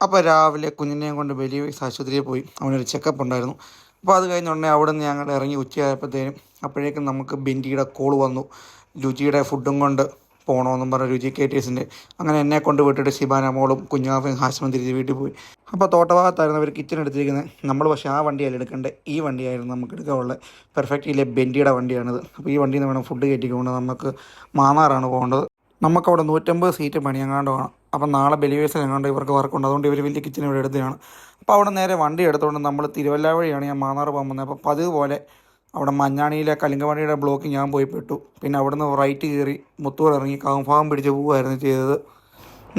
അപ്പോൾ രാവിലെ കുഞ്ഞിനെയും കൊണ്ട് വലിയ ആശുപത്രിയിൽ പോയി. അവനൊരു ചെക്കപ്പ് ഉണ്ടായിരുന്നു. അപ്പോൾ അത് കഴിഞ്ഞ ഉടനെ അവിടെ നിന്ന് ഞങ്ങൾ ഇറങ്ങി ഉച്ചയായപ്പോഴത്തേനും അപ്പോഴേക്കും നമുക്ക് ബെൻറ്റിയുടെ കോൾ വന്നു. രുചിയുടെ ഫുഡും കൊണ്ട് പോകണമെന്നും പറഞ്ഞ രുചി കേറ്റേഴ്സിൻ്റെ. അങ്ങനെ എന്നെ കൊണ്ട് വിട്ടിട്ട് ശിബാന മോളും കുഞ്ഞാഫയും ഹാഷ്മം തിരിച്ച് വീട്ടിൽ പോയി. അപ്പോൾ തോട്ടഭാഗത്തായിരുന്നു അവർ കിച്ചൺ എടുത്തിരിക്കുന്നത്. നമ്മൾ പക്ഷേ ആ വണ്ടിയല്ല എടുക്കേണ്ടത്, ഈ വണ്ടിയായിരുന്നു നമുക്ക് എടുക്കാനുള്ളത്. പെർഫെക്റ്റിലെ ബെൻറ്റിയുടെ വണ്ടിയാണിത്. അപ്പോൾ ഈ വണ്ടിയിൽ നിന്ന് വേണം ഫുഡ് കയറ്റിക്കൊണ്ട് നമുക്ക് മാന്നാറാണ് പോകേണ്ടത്. നമുക്കവിടെ 150 സീറ്റ് പണിയെങ്ങാണ്ട് വേണം. അപ്പം നാളെ ബലിവേഴ്സിൽ എങ്ങാണ്ട് ഇവർക്ക് വർക്കുണ്ട്. അതുകൊണ്ട് ഇവർ വലിയ കിച്ചൺ ഇവിടെ എടുത്തതാണ്. അപ്പോൾ അവിടെ നേരെ വണ്ടി എടുത്തുകൊണ്ട് നമ്മൾ തിരുവല്ല വഴിയാണ് ഞാൻ മാന്നാർ പോകാൻ വന്നത്. അപ്പോൾ പതിവ് പോലെ അവിടെ മഞ്ഞാണിയിലെ കലിങ്കവണ്ടിയുടെ ബ്ലോക്ക് ഞാൻ പോയി പെട്ടു. പിന്നെ അവിടുന്ന് റൈറ്റ് കയറി മുത്തൂർ ഇറങ്ങി കാവുംഭാഗം പിടിച്ച് പോവുമായിരുന്നു ചെയ്തത്.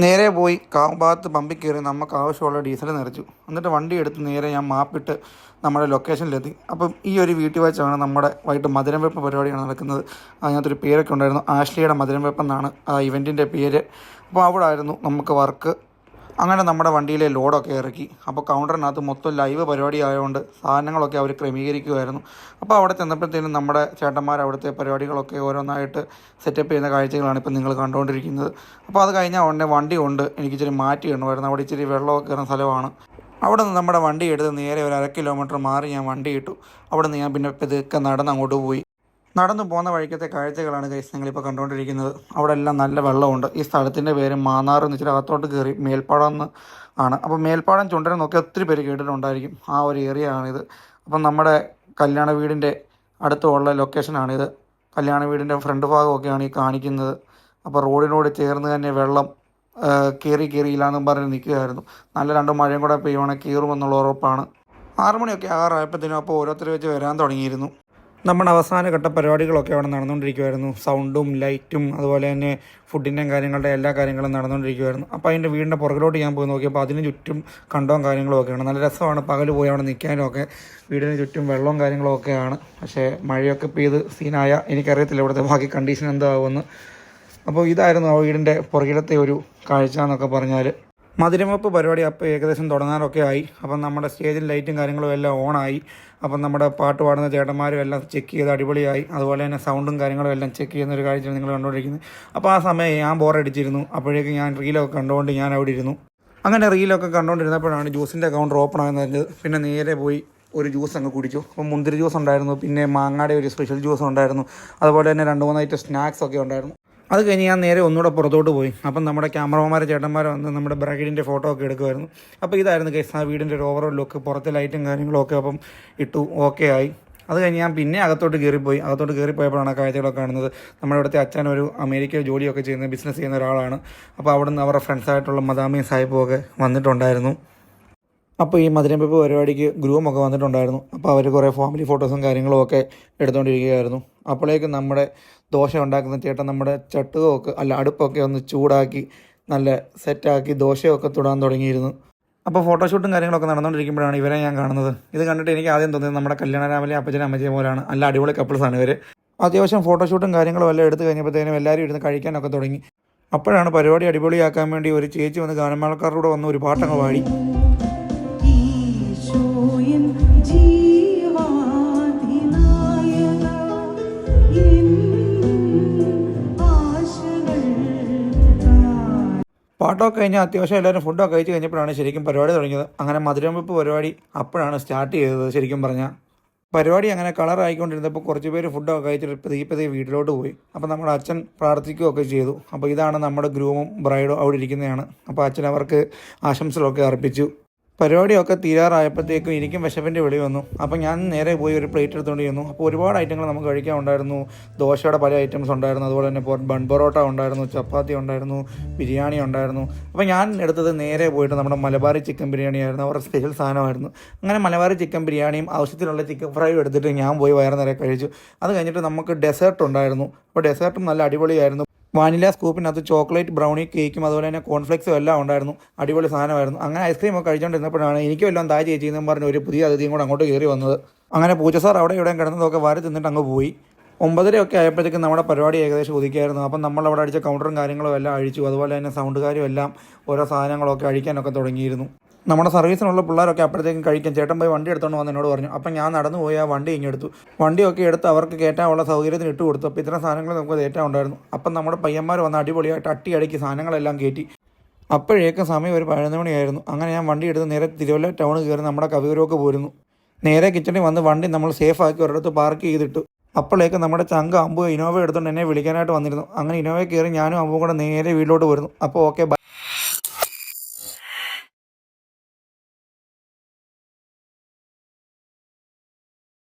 നേരെ പോയി കാവുംഭാഗത്ത് പമ്പിൽ കയറി നമുക്ക് ആവശ്യമുള്ള ഡീസൽ നിറച്ചു. എന്നിട്ട് വണ്ടി എടുത്ത് നേരെ ഞാൻ മാപ്പിട്ട് നമ്മുടെ ലൊക്കേഷനിലെത്തി. അപ്പം ഈ ഒരു വീട്ടിൽ വെച്ചാണ് നമ്മുടെ വൈകിട്ട് മധുരം വെപ്പ് പരിപാടിയാണ് നടക്കുന്നത്. അതിനകത്തൊരു പേരൊക്കെ ഉണ്ടായിരുന്നു, ആഷ്ലിയുടെ മധുരം വെപ്പ് എന്നാണ് ആ ഇവൻറ്റിൻ്റെ പേര്. അപ്പോൾ അവിടെ ആയിരുന്നു നമുക്ക് വർക്ക്. അങ്ങനെ നമ്മുടെ വണ്ടിയിലെ ലോഡൊക്കെ ഇറക്കി. അപ്പോൾ കൗണ്ടറിനകത്ത് മൊത്തം ലൈവ് പരിപാടി ആയതുകൊണ്ട് സാധനങ്ങളൊക്കെ അവർ ക്രമീകരിക്കുമായിരുന്നു. അപ്പോൾ അവിടെ ചെന്നപ്പോഴത്തേനും നമ്മുടെ ചേട്ടന്മാർ അവിടുത്തെ പരിപാടികളൊക്കെ ഓരോന്നായിട്ട് സെറ്റപ്പ് ചെയ്യുന്ന കാഴ്ചകളാണ് ഇപ്പോൾ നിങ്ങൾ കണ്ടുകൊണ്ടിരിക്കുന്നത്. അപ്പോൾ അത് കഴിഞ്ഞാൽ ഉടനെ വണ്ടി കൊണ്ട് എനിക്ക് ഇച്ചിരി മാറ്റി ഇടണമായിരുന്നു. അവിടെ ഇച്ചിരി വെള്ളമൊക്കെ കയറുന്ന സ്ഥലമാണ്. അവിടെ നിന്ന് നമ്മുടെ വണ്ടി എടുത്ത് നേരെ ഒരു 1/2 കിലോമീറ്റർ മാറി ഞാൻ വണ്ടി ഇട്ടു. അവിടെ നിന്ന് ഞാൻ പിന്നെ ഇതൊക്കെ നടന്ന് അങ്ങോട്ട് പോയി. നടന്നു പോകുന്ന വഴിക്കത്തെ കാഴ്ചകളാണ് ഗൈസ് നിങ്ങളിപ്പോൾ കണ്ടുകൊണ്ടിരിക്കുന്നത്. അവിടെ എല്ലാം നല്ല വെള്ളമുണ്ട്. ഈ സ്ഥലത്തിൻ്റെ പേര് മാന്നാർ എന്ന് വെച്ചാൽ അകത്തോട്ട് കയറി മേൽപ്പാടം എന്ന് ആണ്. അപ്പോൾ മേൽപ്പാടം ചുണ്ടരം നോക്കി ഒത്തിരി പേര് കേട്ടിട്ടുണ്ടായിരിക്കും. ആ ഒരു ഏരിയ ആണിത്. അപ്പം നമ്മുടെ കല്യാണ വീടിൻ്റെ അടുത്തുള്ള ലൊക്കേഷനാണിത്. കല്യാണ വീടിൻ്റെ ഫ്രണ്ട് ഭാഗമൊക്കെയാണ് ഈ കാണിക്കുന്നത്. അപ്പോൾ റോഡിനോട് ചേർന്ന് തന്നെ വെള്ളം കയറിയില്ലാന്നും പറഞ്ഞ് നിൽക്കുകയായിരുന്നു. നല്ല 2 മഴയും കൂടെ പെയ്യുവാണെങ്കിൽ കയറുമെന്നുള്ള ഉറപ്പാണ്. 6 മണിയൊക്കെ ആറായപ്പോഴത്തേനും അപ്പോൾ ഓരോരുത്തർ വെച്ച് വരാൻ തുടങ്ങിയിരുന്നു. നമ്മുടെ അവസാനഘട്ട പരിപാടികളൊക്കെ അവിടെ നടന്നുകൊണ്ടിരിക്കുമായിരുന്നു. സൗണ്ടും ലൈറ്റും അതുപോലെ തന്നെ ഫുഡിൻ്റെയും കാര്യങ്ങളുടെ എല്ലാ കാര്യങ്ങളും നടന്നുകൊണ്ടിരിക്കുമായിരുന്നു. അപ്പോൾ അതിൻ്റെ വീടിൻ്റെ പുറകിലോട്ട് ഞാൻ പോയി നോക്കിയപ്പോൾ അതിന് ചുറ്റും കണ്ടവും കാര്യങ്ങളും ഒക്കെയാണ്. നല്ല രസമാണ് പകൽ പോയി അവിടെ നിൽക്കാനും ഒക്കെ. വീടിന് ചുറ്റും വെള്ളവും കാര്യങ്ങളും ഒക്കെയാണ്. പക്ഷേ മഴയൊക്കെ പെയ്ത് സീനായ എനിക്കറിയത്തില്ല ഇവിടുത്തെ ബാക്കി കണ്ടീഷൻ എന്താകുമെന്ന്. അപ്പോൾ ഇതായിരുന്നു ആ വീടിൻ്റെ പുറകിലത്തെ ഒരു കാഴ്ച എന്നൊക്കെ പറഞ്ഞാൽ. മധുരമപ്പ് പരിപാടി അപ്പോൾ ഏകദേശം തുടങ്ങാനൊക്കെ ആയി. അപ്പം നമ്മുടെ സ്റ്റേജിൽ ലൈറ്റും കാര്യങ്ങളും എല്ലാം ഓണായി. അപ്പം നമ്മുടെ പാട്ട് പാടുന്ന ചേട്ടന്മാരും എല്ലാം ചെക്ക് ചെയ്ത് അടിപൊളിയായി. അതുപോലെ തന്നെ സൗണ്ടും കാര്യങ്ങളും എല്ലാം ചെക്ക് ചെയ്യുന്നൊരു കാഴ്ചയാണ് നിങ്ങൾ കണ്ടുകൊണ്ടിരിക്കുന്നത്. അപ്പോൾ ആ സമയം ഞാൻ ബോറടിച്ചിരുന്നു. അപ്പോഴേക്കും ഞാൻ റീലൊക്കെ കണ്ടുകൊണ്ട് ഞാൻ അവിടെ ഇരുന്നു. അങ്ങനെ റീലൊക്കെ കണ്ടുകൊണ്ടിരുന്നപ്പോഴാണ് ജ്യൂസിൻ്റെ കൗണ്ടർ ഓപ്പൺ ആയെന്ന് പറഞ്ഞത്. പിന്നെ നേരെ പോയി ഒരു ജ്യൂസ് അങ്ങ് കുടിച്ചു. അപ്പം മുന്തിരി ജ്യൂസ് ഉണ്ടായിരുന്നു, പിന്നെ മാങ്ങയുടെ ഒരു സ്പെഷ്യൽ ജ്യൂസ് ഉണ്ടായിരുന്നു, അതുപോലെ തന്നെ 2-3 ഐറ്റം സ്നാക്സ് ഒക്കെ ഉണ്ടായിരുന്നു. അത് കഴിഞ്ഞ് ഞാൻ നേരെ ഒന്നുകൂടെ പുറത്തോട്ട് പോയി. അപ്പം നമ്മുടെ ക്യാമറമാർ ചേട്ടന്മാർ വന്ന് നമ്മുടെ ബ്രൈഡിൻ്റെ ഫോട്ടോ ഒക്കെ എടുക്കുമായിരുന്നു. അപ്പോൾ ഇതായിരുന്നു കേസ് ആ വീടിൻ്റെ ഒരു ഓവറോൾ ലുക്ക്. പുറത്തെ ലൈറ്റും കാര്യങ്ങളൊക്കെ അപ്പം ഇട്ടു, ഓക്കെ ആയി. അത് കഴിഞ്ഞ് ഞാൻ പിന്നെ അകത്തോട്ട് കയറിപ്പോയി. അകത്തോട്ട് കയറിപ്പോയപ്പോഴാണ് കാഴ്ചകളൊക്കെ കാണുന്നത്. നമ്മുടെ ഇവിടുത്തെ അച്ഛൻ ഒരു അമേരിക്കയിൽ ജോലിയൊക്കെ ചെയ്യുന്ന ബിസിനസ് ചെയ്യുന്ന ഒരാളാണ്. അപ്പോൾ അവിടെ നിന്ന് അവരുടെ ഫ്രണ്ട്സായിട്ടുള്ള മദാമയും സാഹിബും ഒക്കെ വന്നിട്ടുണ്ടായിരുന്നു. അപ്പോൾ ഈ മധുരം വെപ്പ് പരിപാടിക്ക് ഗ്രൂമൊക്കെ വന്നിട്ടുണ്ടായിരുന്നു. അപ്പോൾ അവർ കുറേ ഫാമിലി ഫോട്ടോസും കാര്യങ്ങളും ഒക്കെ എടുത്തുകൊണ്ടിരിക്കുകയായിരുന്നു. അപ്പോഴേക്കും നമ്മുടെ ദോശ ഉണ്ടാക്കുന്ന ചേട്ടൻ നമ്മുടെ ചട്ടുകമൊക്കെ അടുപ്പൊക്കെ ഒന്ന് ചൂടാക്കി നല്ല സെറ്റാക്കി ദോശയൊക്കെ തൊടാൻ തുടങ്ങിയിരുന്നു. അപ്പോൾ ഫോട്ടോഷൂട്ടും കാര്യങ്ങളൊക്കെ നടന്നുകൊണ്ടിരിക്കുമ്പോഴാണ് ഇവരെ ഞാൻ കാണുന്നത്. ഇത് കണ്ടിട്ട് എനിക്ക് ആദ്യം തോന്നിയത് നമ്മുടെ കല്യാണരാമലെ അപ്പച്ചനും അമ്മച്ചയും പോലാണ്. നല്ല അടിപൊളി കപ്പിൾസാണ് ഇവർ. അത്യാവശ്യം ഫോട്ടോഷൂട്ടും കാര്യങ്ങളും എല്ലാം എടുത്ത് കഴിഞ്ഞപ്പോഴത്തേനും എല്ലാവരും ഇരുന്ന് കഴിക്കാനൊക്കെ തുടങ്ങി. അപ്പോഴാണ് പരിപാടി അടിപൊളിയാക്കാൻ വേണ്ടി ഒരു ചേച്ചി വന്ന് ഗാനമേളക്കാരുടെ വന്ന് ഒരു പാട്ടങ്ങ് പാടി. പാട്ടൊക്കെ കഴിഞ്ഞാൽ അത്യാവശ്യം എല്ലാവരും ഫുഡൊക്കെ കഴിച്ച് കഴിഞ്ഞപ്പോഴാണ് ശരിക്കും പരിപാടി തുടങ്ങിയത്. അങ്ങനെ മധുരം വെപ്പ് പരിപാടി അപ്പോഴാണ് സ്റ്റാർട്ട് ചെയ്തത്. ശരിക്കും പറഞ്ഞാൽ പരിപാടി അങ്ങനെ കളറായിക്കൊണ്ടിരുന്നപ്പോൾ കുറച്ച് പേര് ഫുഡൊക്കെ കഴിച്ചിട്ട് പതിയെ വീട്ടിലോട്ട് പോയി. അപ്പോൾ നമ്മുടെ അച്ഛൻ പ്രാർത്ഥിക്കുകയൊക്കെ ചെയ്തു. അപ്പോൾ ഇതാണ് നമ്മുടെ ഗ്രൂമും ബ്രൈഡും അവിടെ ഇരിക്കുന്നതാണ്. അപ്പോൾ അച്ഛൻ അവർക്ക് ആശംസകളൊക്കെ അർപ്പിച്ചു. പരിപാടിയൊക്കെ തീരാറായപ്പോഴത്തേക്കും എനിക്കും വിശപ്പിൻ്റെ വിളി വന്നു. അപ്പോൾ ഞാൻ നേരെ പോയി ഒരു പ്ലേറ്റ് എടുത്തുകൊണ്ട് ചെന്നു. അപ്പോൾ ഒരുപാട് ഐറ്റങ്ങൾ നമുക്ക് കഴിക്കാൻ ഉണ്ടായിരുന്നു. ദോശയുടെ പല ഐറ്റംസ് ഉണ്ടായിരുന്നു, അതുപോലെ തന്നെ ബൺ പൊറോട്ട ഉണ്ടായിരുന്നു, ചപ്പാത്തി ഉണ്ടായിരുന്നു, ബിരിയാണി ഉണ്ടായിരുന്നു. അപ്പോൾ ഞാൻ എടുത്തത് നേരെ പോയിട്ട് നമ്മുടെ മലബാറി ചിക്കൻ ബിരിയാണി ആയിരുന്നു. അവരുടെ സ്പെഷ്യൽ സാധനമായിരുന്നു. അങ്ങനെ മലബാറി ചിക്കൻ ബിരിയാണിയും ആവശ്യത്തിനുള്ള ചിക്കൻ ഫ്രൈയും എടുത്തിട്ട് ഞാൻ പോയി വയറ് നിറയെ കഴിച്ചു. അത് കഴിഞ്ഞിട്ട് നമുക്ക് ഡെസേർട്ട് ഉണ്ടായിരുന്നു. അപ്പോൾ ഡെസേർട്ടും നല്ല അടിപൊളിയായിരുന്നു. വാനില സ്കൂപ്പിനകത്ത് ചോക്ലേറ്റ് ബ്രൗണി കേക്കും അതുപോലെ തന്നെ കോൺഫ്ലെക്സും എല്ലാം ഉണ്ടായിരുന്നു. അടിപൊളി സാധനമായിരുന്നു. അങ്ങനെ ഐസ്ക്രീമൊക്കെ കഴിച്ചുകൊണ്ടിരുന്നപ്പോഴാണ് എനിക്കും എല്ലാം താ ചേച്ചിയെന്നും പറഞ്ഞ് ഒരു പുതിയ അതിഥിയും കൂടെ അങ്ങോട്ട് കയറി വന്നത്. അങ്ങനെ പൂച്ച സാർ അവിടെ ഇവിടെയും കിടന്നതൊക്കെ വാരി തിന്നിട്ട് അങ്ങ് പോയി. 9:30 ഒക്കെ ആയപ്പോഴത്തേക്കും നമ്മുടെ പരിപാടി ഏകദേശം ഒതുക്കിയായിരുന്നു. അപ്പം നമ്മളവിടെ അടിച്ച കൗണ്ടറും കാര്യങ്ങളും എല്ലാം അഴിച്ചു. അതുപോലെ തന്നെ സൗണ്ടുകാരും എല്ലാം ഓരോ സാധനങ്ങളൊക്കെ അഴിക്കാനൊക്കെ തുടങ്ങിയിരുന്നു. നമ്മുടെ സർവീസിനുള്ള പിള്ളേരൊക്കെ അപ്പോഴത്തേക്കും കഴിക്കാൻ ചേട്ടൻ പോയി വണ്ടി എടുത്തുകൊണ്ട് വന്ന് എന്നോട് പറഞ്ഞു. അപ്പം ഞാൻ നടന്നു പോയി ആ വണ്ടി ഇങ്ങെടുത്തു. വണ്ടിയൊക്കെ എടുത്ത് അവർക്ക് കയറ്റാനുള്ള സൗകര്യത്തിന് ഇട്ട് കൊടുത്തു. അപ്പോൾ ഇത്തരം സാധനങ്ങൾ നമുക്ക് കയറ്റാൻ ഉണ്ടായിരുന്നു. അപ്പം നമ്മുടെ പയ്യന്മാർ വന്ന് അടിപൊളിയായിട്ട് അടിക്ക് സാധനങ്ങളെല്ലാം കയറ്റി. അപ്പോഴേക്കും സമയം ഒരു 11 മണിയായിരുന്നു. അങ്ങനെ ഞാൻ വണ്ടി എടുത്ത് നേരെ തിരുവല്ല ടൗൺ കയറി നമ്മുടെ കവിയൂരൊക്കെ പോരുന്നു. നേരെ കിച്ചണിൽ വന്ന് വണ്ടി നമ്മൾ സേഫാക്കി ഒരിടത്ത് പാർക്ക് ചെയ്തിട്ടു. അപ്പോഴേക്കും നമ്മുടെ ചങ്ക അമ്പു ഇനോവ എടുത്തുകൊണ്ട് എന്നെ വിളിക്കാനായിട്ട് വന്നിരുന്നു. അങ്ങനെ ഇനോവയിൽ കയറി ഞാനും അമ്പും കൂടെ നേരെ വീട്ടിലോട്ട് വരുന്നു. അപ്പോൾ ഓക്കെ ബൈ.